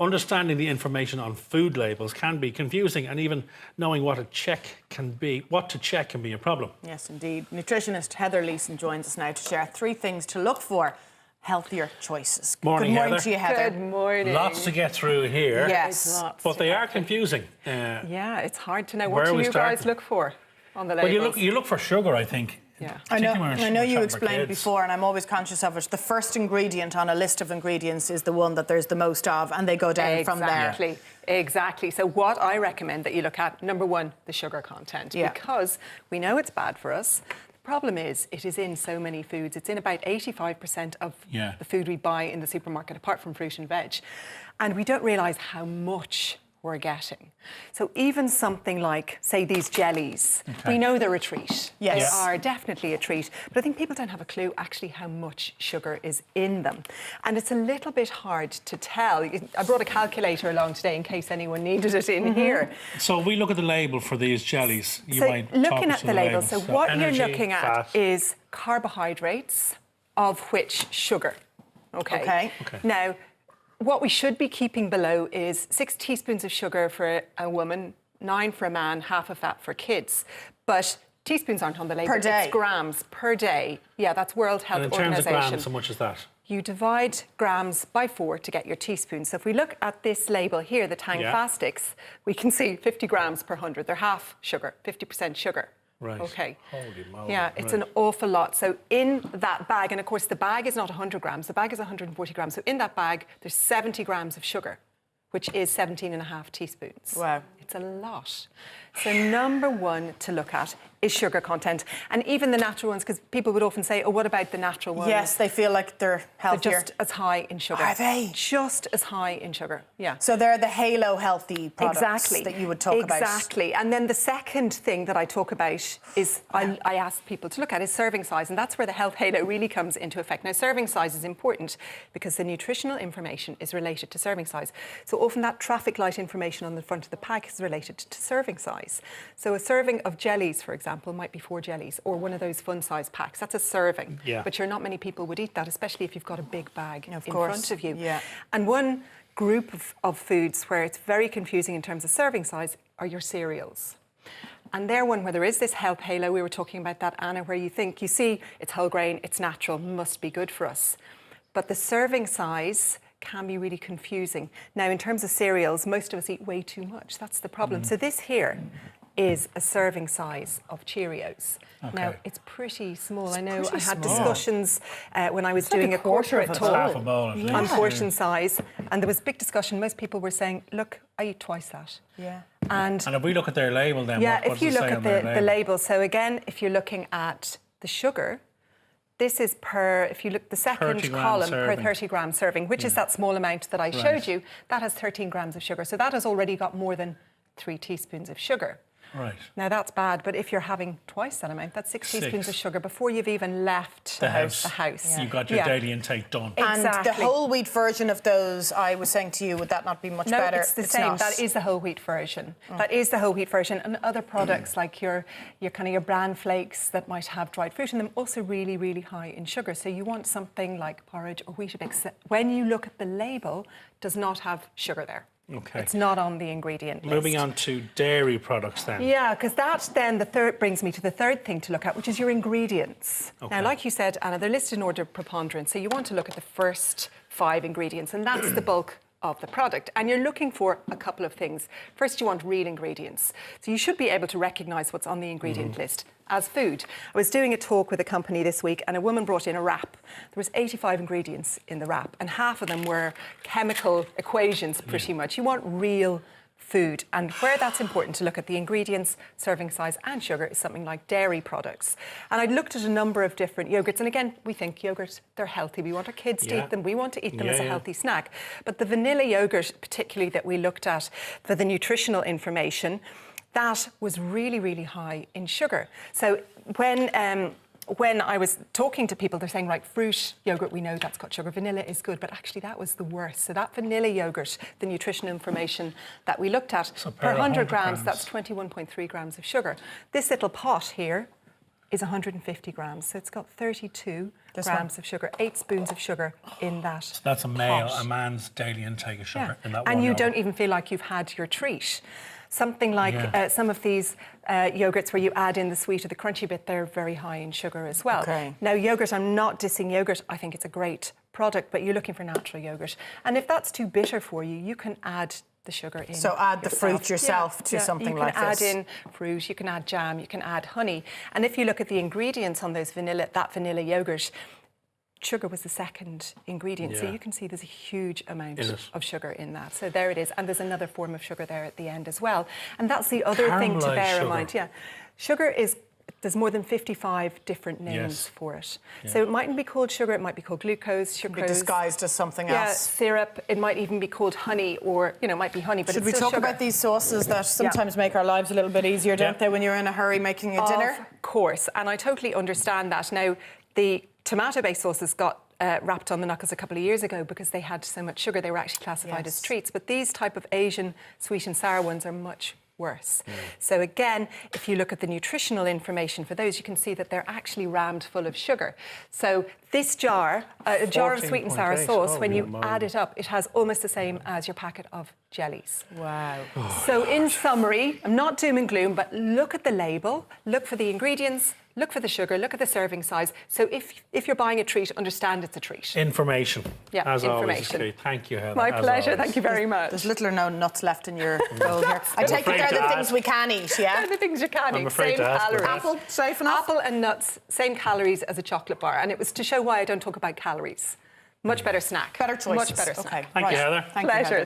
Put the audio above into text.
understanding the information on food labels can be confusing, and even knowing what to check can be a problem. Yes, indeed. Nutritionist Heather Leeson joins us now to share 3 things to look for. Healthier choices. Morning, Good morning Heather. to you, Heather. Good morning. Lots to get through here. Yes. But they are confusing. Yeah, it's hard to know. Where What do we you guys started? look for on the labels? Well, you look for sugar, I think. Yeah. I know you shopping for explained kids. before, and I'm always conscious of it. The first ingredient on a list of ingredients is the one that there's the most of, and they go down from there. Exactly. So what I recommend that you look at, number 1, the sugar content. Yeah. Because we know it's bad for us. The problem is it is in so many foods. It's in about 85% of the food we buy in the supermarket, apart from fruit and veg. And we don't realise how much we're getting. So even something like, say, these jellies, we know they're a treat. Yes. They are definitely a treat. But I think people don't have a clue actually how much sugar is in them. And it's a little bit hard to tell. I brought a calculator along today in case anyone needed it in here. So if we look at the label for these jellies, you might talk looking us at the label, so what energy, you're looking at fat. is carbohydrates, of which sugar. Okay. Now, what we should be keeping below is 6 teaspoons of sugar for a woman, 9 for a man, half of that for kids. But teaspoons aren't on the label. Per day. It's grams per day. Yeah, that's World Health And in Organization. terms of grams, how much is that? You divide grams by 4 to get your teaspoons. So if we look at this label here, the Tang Fastics, we can see 50 grams per 100. They're half sugar, 50% sugar. Right. Okay. Holy moly. Yeah, it's an awful lot. So in that bag, and of course the bag is not 100 grams, the bag is 140 grams. So in that bag, there's 70 grams of sugar, which is 17.5 teaspoons. Wow. It's a lot. So number 1 to look at is sugar content. And even the natural ones, because people would often say, oh, what about the natural ones? Yes, they feel like they're healthier. They're just as high in sugar. Are they? Just as high in sugar, yeah. So they're the halo healthy products that you would talk about. Exactly. And then the second thing that I talk about is, I ask people to look at is serving size, and that's where the health halo really comes into effect. Now, serving size is important because the nutritional information is related to serving size. So often that traffic light information on the front of the pack is related to serving size. So a serving of jellies, for example, might be 4 jellies, or one of those fun size packs. That's a serving. Yeah. But not many people would eat that, especially if you've got a big bag in course. front of you. Yeah. And one group of foods where it's very confusing in terms of serving size are your cereals. And they're one where there is this health halo. We were talking about that, Anna, where you see it's whole grain, it's natural, must be good for us. But the serving size can be really confusing. Now, in terms of cereals, most of us eat way too much. That's the problem. So this here is a serving size of Cheerios. Okay. Now, it's pretty small. I know pretty I had small. discussions when I was like doing a a quarter corporate of it. talk Half a bowl, at least. on portion size, and there was big discussion. Most people were saying, look, I eat twice that. Yeah. And if we look at their label then, yeah, what if you does it look say at on their the label, so again, if you're looking at the sugar, this is if you look the second 30 gram column, serving. per 30 gram serving, which is that small amount that I showed you, that has 13 grams of sugar. So that has already got more than 3 teaspoons of sugar. Right. Now that's bad, but if you're having twice that amount, that's 6 teaspoons of sugar before you've even left The house. Yeah. You've got your daily intake done. And the Exactly. whole wheat version of those, I was saying to you, would that not be much better? No, it's the same. not. That is the whole wheat version. That is the whole wheat version. And other products like your bran flakes that might have dried fruit in them, also really, really high in sugar. So you want something like porridge or Weetabix that, when you look at the label, does not have sugar there. Okay. It's not on the ingredient list. Moving on to dairy products then. Yeah, because that then brings me to the third thing to look at, which is your ingredients. Okay. Now, like you said, Anna, they're listed in order of preponderance. So you want to look at the first 5 ingredients, and that's the bulk of the product. And you're looking for a couple of things. First, you want real ingredients. So you should be able to recognise what's on the ingredient list as food. I was doing a talk with a company this week, and a woman brought in a wrap. There was 85 ingredients in the wrap, and half of them were chemical equations, pretty much. You want real food, and where that's important to look at the ingredients, serving size and sugar is something like dairy products. And I looked at a number of different yogurts, and again, we think yogurts, they're healthy. We want our kids to eat them. We want to eat them as a healthy snack. But the vanilla yogurt, particularly, that we looked at for the nutritional information, that was really, really high in sugar. So when I was talking to people, they're saying, right, fruit yogurt, we know that's got sugar. Vanilla is good, but actually that was the worst. So that vanilla yogurt, the nutrition information that we looked at, So per 100 grams, grams. that's 21.3 grams of sugar. This little pot here is 150 grams. So it's got 32 This grams of sugar, 8 spoons of sugar in that. That's a pot. man's daily intake of sugar in that one. And you yogurt. don't even feel like you've had your treat. Something like some of these yogurts where you add in the sweet or the crunchy bit, they're very high in sugar as well. Okay. Now, yogurt, I'm not dissing yogurt. I think it's a great product, but you're looking for natural yogurt. And if that's too bitter for you, you can add the sugar in. So add the fruit yourself to something like this. You can add in fruit, you can add jam, you can add honey. And if you look at the ingredients on those that vanilla yogurt, sugar was the second ingredient. So you can see there's a huge amount of sugar in that. So there it is. And there's another form of sugar there at the end as well. And that's the other thing to bear in mind. Yeah. Sugar is, there's more than 55 different names for it. So it mightn't be called sugar, it might be called glucose, sucrose. It Be disguised as something else. Yeah, syrup. It might even be called honey, or, you know, it might be honey, but Should it's we still talk sugar. about these sauces that sometimes make our lives a little bit easier, don't they, when you're in a hurry making a dinner? Of course, and I totally understand that. Now, the tomato-based sauces got wrapped on the knuckles a couple of years ago because they had so much sugar. They were actually classified as treats. But these type of Asian sweet and sour ones are much worse. So again, if you look at the nutritional information for those, you can see that they're actually rammed full of sugar. So this jar, a jar of sweet and sour 14.8, sauce, when you moly. add it up, it has almost the same as your packet of jellies. Wow. So in summary, I'm not doom and gloom, but look at the label, look for the ingredients, look for the sugar, look at the serving size. So if you're buying a treat, understand it's a treat. Information. Yeah, as information. always. Thank you, Heather. My as pleasure. always. Thank you very much. There's little or no nuts left in your bowl here. I take it afraid they're to the ask. things we can eat, yeah? They're the things you can I'm eat. afraid Same to ask, but- calories. Apple, safe enough? Apple and nuts, same calories as a chocolate bar. And it was to show why I don't talk about calories. Much better snack. Better choices. Much better snack. Okay. Thank you, Heather. Thank you, Pleasure. Heather.